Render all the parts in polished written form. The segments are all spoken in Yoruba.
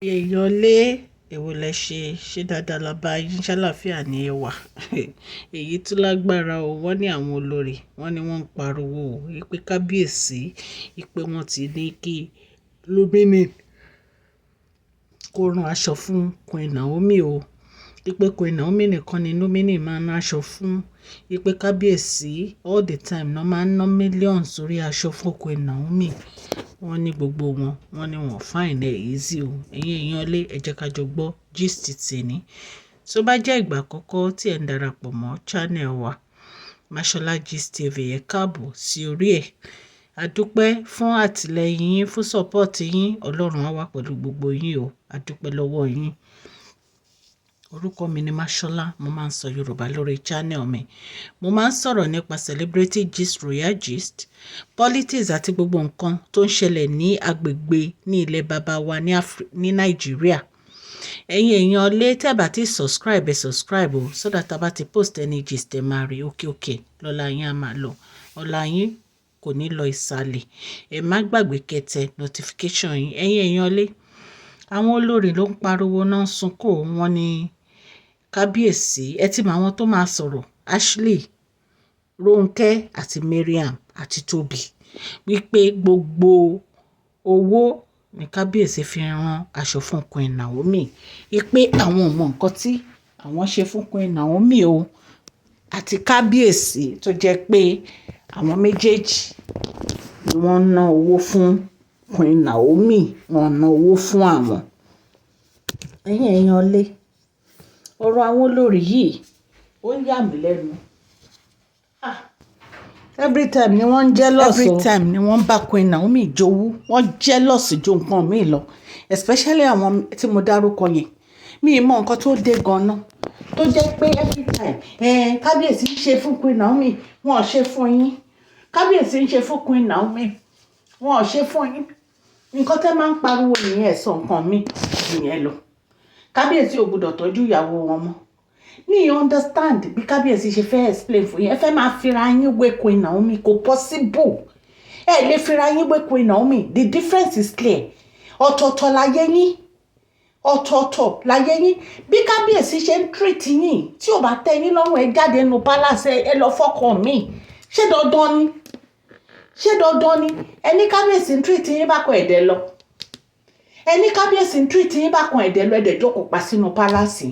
Èèyàn lé èwo lẹ ṣe dáadáa la bá yín ṣàlàáfíà ní ẹwà èyí tún lágbára o. Wọ́n ní àwọn olórí wọ́n ní wọ́n ń pariwo o wípé kábíyèsí wípé wọ́n ti ní kí lóbìnrin kó rán aṣọ fún Queen Naomi o, wípé Queen Naomi nìkan ni Naomi máa ń ná aṣọ fún, wípé kábíyèsí all the time náà máa ń ná millions sórí aṣọ fún Queen Naomi. Wọ́n ní gbogbo wọ́n ní wọ́n find it easy o. Ẹ̀yin èèyàn lé ẹ jẹ́ ká jọ gbọ́ gist tèmi. Tó bá jẹ́ ìgbà àkọ́kọ́ tí ẹ̀ ń darapọ̀ mọ́ channel wa Mashola Gist TV, ẹ káàbọ̀ sí orí ẹ̀. A dúpẹ́ fún àtìlẹ́yìn yín, fún support yín. Ọlọ́run á wà pẹ̀lú gbogbo yín o. A dúpẹ́ lọ́wọ́ yín. Orúkọ mi ni Mashola, mo máa ń sọ Yorùbá lórí channel mi. Mo máa ń sọ̀rọ̀ nípa celebrity gist, royal gist, politics àti gbogbo nǹkan tó ń ṣẹlẹ̀ ní agbègbè ní ilẹ̀ baba wa ní Nàìjíríà. Ẹ̀yin èèyàn lé tẹ́ bá ti subscribe, ẹ subscribe o, so that a bá ti post any gist ẹ máa rí òkè lọ́la yín á máa lọ. Ọlá yín kò ní lọ ìsàlẹ̀. Ẹ má gbàgbé kẹ́tẹ notification yín. Ẹ̀yin èèyàn lé, àwọn olórí ló ń pariwo náà sunkún wọn ní kábíyèsí. Ẹ ti mọ àwọn tó máa sọ̀rọ̀, Ashley, Ronke àti Mariam àti Toby, wípé gbogbo owó ní kábíyèsí fi rán aṣọ fún Queen Naomi, wípé àwọn ò mọ nǹkan tí àwọn ṣe fún Queen Naomi o, àti kábíyèsí tó jẹ́ pé àwọn méjèèjì ni wọ́n ná owó fún Queen Naomi, wọ́n ná owó fún àwọn. Ẹ̀yin èèyàn lé, ọ̀rọ̀ àwọn olórí yìí ó ń yà mí lẹ́nu. Every time ni wọ́n ń jealous. Every time ni wọ́n bá Queen Naomi jowú. Wọ́n jealous ju nǹkan míì lọ. Especially àwọn tí mo dárúkọ yẹn. Mi ì mọ nǹkan tó dé gan-an. Tó jẹ́ pé every time kábíyèsí ń ṣe fún Queen Naomi, wọn ò ṣe fún yín. Kábíyèsí ń ṣe fún Queen Naomi, wọn ò ṣe fún yín. Nǹkan tẹ́ máa ń pariwo nìyẹn, ẹ̀sọ́ nǹkan mi nìyẹn lọ. Kábíyèsí ò gbọdọ̀ tọ́jú ìyàwó wọn mọ́. Mi understand bí kábíyèsí ṣe fẹ́ explain fún yín. Ẹ fẹ́ máa fira yín wé Queen Naomi, kò possible. Ẹ lè fira yín wé Queen Naomi. The difference is clear. Ọ̀tọ̀ọ̀tọ̀ láyé yín. Ọ̀tọ̀ọ̀tọ̀ láyé yín. Bí kábíyèsí ṣe ń treat yín, tí ò bá tẹ́ yín lọ́rùn, ẹ jáde nínú palace, ẹ lọ fọ́kọ mi. Ṣé dandan ni? Ṣé dandan ni? Ẹni kábíyèsí ń treat yín bákan ẹ̀dẹ̀ lọ. Ẹni kábíyèsí ń treat yín bákan ẹ̀dẹ̀ lọ, ẹ̀dẹ̀ jókòó pa sínú palace.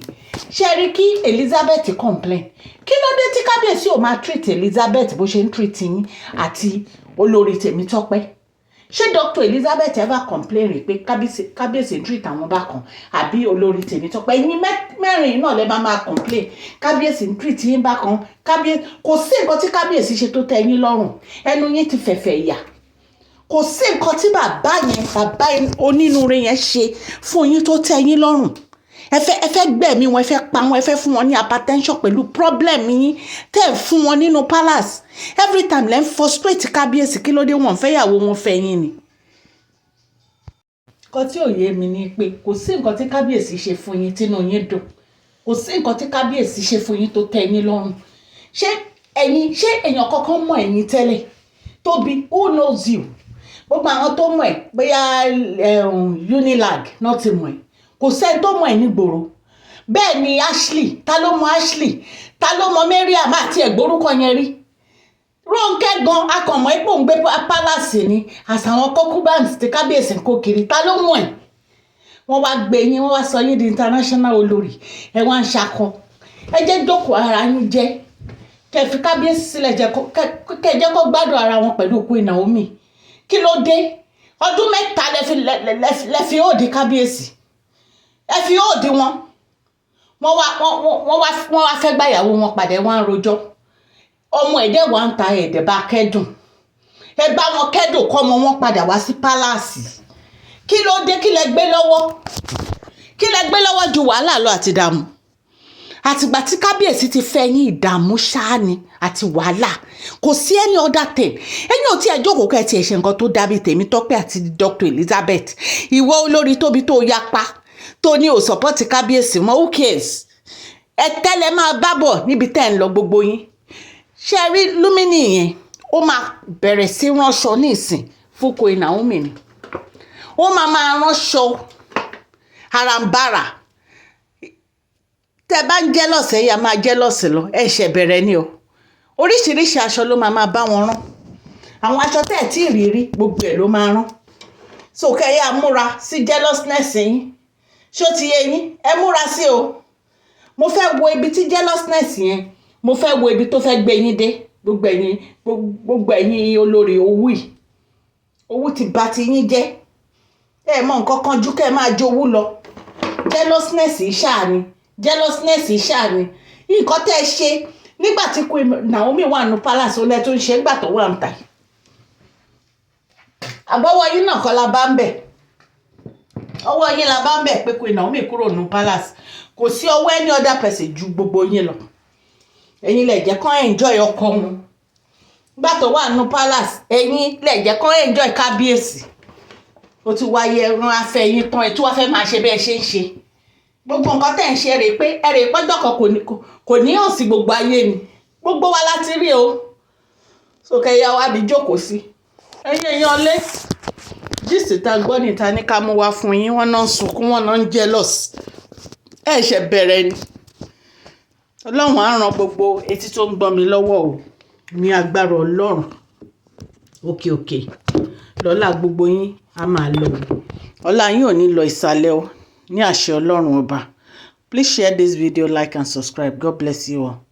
Ṣé rí kí Elizabeth complain? Kí ló dé tí kábíyèsí ò máa treat Elizabeth bó ṣe ń treat yín àti olórí Tèmítọ́pẹ́? Ṣé Dr. Elizabeth ever complain rí pé kábíyèsí ń treat àwọn bákan àbí olórí Tèmítọ́pẹ́? Ẹ̀yin mẹ́rin náà lè máa complain. Kábíyèsí ń treat yín bákan. Kò sí nǹkan tí kábíyèsí ṣe tó tẹ́ yín lọ́rùn. Ẹnu yín ti fẹ̀fẹ̀ yà. Kò sí nǹkan tí bàbá onínúure yẹn ṣe fún yín tó tẹ́ yín lọ́rùn. Ẹ fẹ́ gbẹ̀mí wọn, ẹ fẹ́ pa wọn, ẹ fẹ́ fún wọn ní hypertension pẹ̀lú problem yín tẹ́ ẹ̀ fún wọn nínú palace. Every time lẹ́ ń frustrate kábíyèsí. Kí ló dé wọn fẹ́ yàwó wọn fẹ́ yín ni? Nǹkan tí ò yé mi ni pé kò sí nǹkan tí kábíyèsí ṣe fún yín tínú yín dùn. Kò sí nǹkan tí kábíyèsí ṣe fún yín tó tẹ́ yín lọ́rùn. Ṣé èèyàn kankan mọ̀ ẹ̀yin tẹ́lẹ̀? Tóbi, who knows you? Gbogbo àwọn tó mọ̀ ẹ́ bóyá Unilag náà ti mọ̀ ẹ́. Kò sẹ́ni tó mọ̀ ẹ́ nígboro. Bẹ́ẹ̀ ni Ashley, ta ló mọ̀ Ashley? Ta ló mọ̀ Mariam àti ẹ̀gbórúkọ yẹn rí? Ronke gan akọ̀mọ̀ ipò ń gbé palace ni àsàwọn concubines tí kábíyèsí ń kó kiri. Ta ló mọ̀ ẹ́? Wọ́n wá gbé yín, wọ́n wá sọ yín di international olórí. Ẹ wá ń ṣakọ. Ẹ jẹ́ jókòó ara yín jẹ́. Kẹ́ fi kábíyèsí sílẹ̀ jẹ́ kó gbádùn ara wọn pẹ̀lú Queen Naomi. Kí ló dé? Ọdún mẹ́ta lẹ fi òdì kábíyèsí. Ẹ fi òdì wọn. Wọ́n wá fẹ́ gbàyàwó wọn padà, wọ́n á rojọ́. Ọmọ ẹ̀dẹ̀ wà ń ta ẹ̀dẹ̀ bá kẹ́dùn. Ẹ bá wọn kẹ́dùn kọ́ ọmọ wọn padà wá sí palace. Kí ló dé? Kí lẹ gbé lọ́wọ́? Kí lẹ gbé lọ́wọ́ ju wàhálà lọ àti ìdààmú? Àtìgbà tí kábíyèsí ti fẹ́ yín, ìdààmú ṣáá ni àti wàhálà. Kò sí any other thing. Ẹ̀yin ò tí ẹ jókòó kẹ́ ti ẹ̀ ṣe nǹkan tó dàbí Tèmítọ́pẹ́ àti Dr. Elizabeth. Ìwọ olórí Tóbi tó yapa tó ní ò support kábíyèsí mọ́, who cares? Ẹ tẹ́lẹ̀ máa bábọ̀ níbi tẹ́ ń lọ gbogbo yín. Ṣé rí Lúmínì yẹn? Ó máa bẹ̀rẹ̀ sí ránṣọ ní ìsìn fún Queen Naomi ni. Ó máa ránṣọ harambara tẹ́ bá ń jealous ẹ yá máa jealous lọ ẹ ṣe bẹ̀rẹ̀ ni o oríṣiríṣi aṣọ ló máa bá wọn rán àwọn aṣọ tẹ́ ẹ̀ tí ì rí rí gbogbo ẹ̀ ló máa rán so kẹ́ ẹ yá múra sí jealousness yín ṣó ti yé yín ẹ múra sí o mo fẹ́ wo ibi tí jealousness yẹn mo fẹ́ wo ibi tó fẹ́ gbé yín dé gbogbo ẹ̀yin olórí owó yìí owó ti bà ti yín jẹ́ ẹ mọ nǹkan kan jù kẹ́ ẹ máa jowú lọ jealousness ṣáà ni jealousness ṣáà ni nǹkan tẹ́ ẹ ṣe nígbà tí Queen Naomi wà nù palace ó lẹ tó ń ṣe nígbà tó wà ń tà àbọ̀wọ̀ yín náà kọ́ la bá ń bẹ̀ ọwọ́ yín la bá ń bẹ̀ pé Queen Naomi kúrò nù palace kò sí ọwọ́ any other person ju gbogbo yín lọ ẹ̀yin lẹ jẹ́ kán enjoy ọkọ wọn nígbà tó wà nù palace ẹ̀yin lẹ jẹ́ kán enjoy kábíyèsí ó ti wáyé ẹran afẹ́ yín tán ẹ̀ tí wọ́n fẹ́ máa ṣe bẹ́ẹ̀ ṣe ń ṣe gbogbo nǹkan tẹ̀ ń ṣe rè pé ẹ̀rẹ̀ pọ́jọ́ kan kò ní hàn sí gbogbo ayé ni gbogbo wa láti rí o sókè ya wa bí jókòó sí ẹ̀yin èèyàn lé jíìsì tá gbọ́ níta ní ká mú wá fún yín wọ́n náà ń sunkún wọ́n náà ń jealous ẹ̀ ṣe bẹ̀rẹ̀ ni ọlọ́run á ran gbogbo etí tó ń gbọ́ mi lọ́wọ́ o ní agbára ọlọ́run òkè lọ́lá gbogbo yín a máa lọ ọlá yín ò ní lọ ìsàlẹ̀ o ní àṣẹ ọlọ́run ọba. Please share this video, like and subscribe. God bless you all.